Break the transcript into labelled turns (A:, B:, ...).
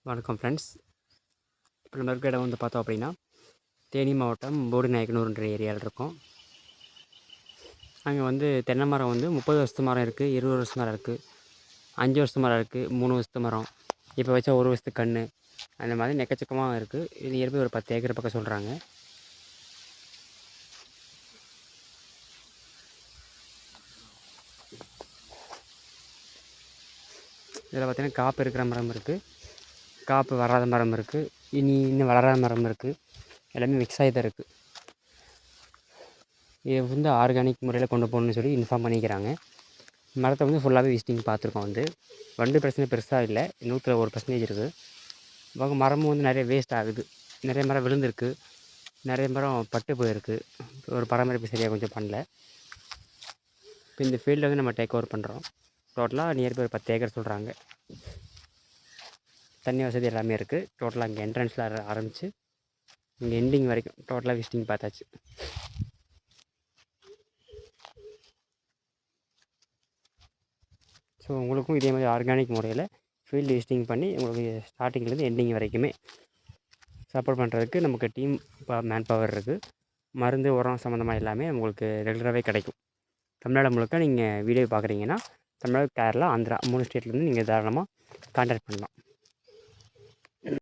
A: வணக்கம் ஃப்ரெண்ட்ஸ். இப்போ நம்ம இருக்கிற இடம் வந்து பார்த்தோம் அப்படின்னா தேனி மாவட்டம் போடிநாயக்கனூர்ன்ற ஏரியாவில் இருக்கோம். அங்கே வந்து தென்னை மரம் வந்து 30 வருஷத்து மரம் இருக்குது, 20 வருஷத்து மரம் இருக்குது, 5 வருஷத்து மரம் இருக்குது, 3 வருஷத்து மரம், இப்போ வச்சா 1 வருஷத்து கன்று, அந்த மாதிரி எக்கச்சக்கமாக இருக்குது. இது நியர்பை ஒரு 10 ஏக்கர் பக்கம் சொல்கிறாங்க. இதில் பார்த்திங்கன்னா காப்பு இருக்கிற மரம் இருக்குது, காப்பு வராத மரம் இருக்குது, இன்னும் வளராத மரம் இருக்குது, எல்லாமே மிக்ஸ் ஆகி தான் இருக்குது. இது வந்து ஆர்கானிக் முறையில் கொண்டு போகணுன்னு சொல்லி இன்ஃபார்ம் பண்ணிக்கிறாங்க. மரத்தை வந்து ஃபுல்லாகவே விசிட்டிங் பார்த்துருக்கோம். வண்டு பிரச்சனை பெருசாக இல்லை, 101% இருக்குது. போக மரமும் வந்து நிறைய வேஸ்ட் ஆகுது, நிறைய மரம் விழுந்திருக்கு, நிறைய மரம் பட்டு போயிருக்கு, ஒரு பராமரிப்பு சரியாக கொஞ்சம் பண்ணல. இப்போ இந்த ஃபீல்டில் வந்து நம்ம டேக் ஓவர் பண்ணுறோம். டோட்டலாக நியர்பை ஒரு 10 ஏக்கர் சொல்கிறாங்க. தண்ணி வசதி எல்லாமே இருக்குது. டோட்டலாக இங்கே என்ட்ரன்ஸில் ஆரம்பித்து இங்கே எண்டிங் வரைக்கும் டோட்டலாக விசிட்டிங் பார்த்தாச்சு. ஸோ உங்களுக்கும் இதே மாதிரி ஆர்கானிக் முறையில் ஃபீல்டு விசிட்டிங் பண்ணி உங்களுக்கு ஸ்டார்டிங்லேருந்து எண்டிங் வரைக்குமே சப்போர்ட் பண்ணுறதுக்கு நமக்கு டீம் மேன் பவர் இருக்குது. மருந்து உரம் சம்மந்தமாக எல்லாமே உங்களுக்கு ரெகுலராகவே கிடைக்கும். தமிழ்நாடு முழுக்க நீங்கள் வீடியோ பார்க்குறீங்கன்னா தமிழ்நாடு, கேரளா, ஆந்திரா 3 ஸ்டேட்லேருந்து நீங்கள் தாராளமாக கான்டாக்ட் பண்ணலாம்.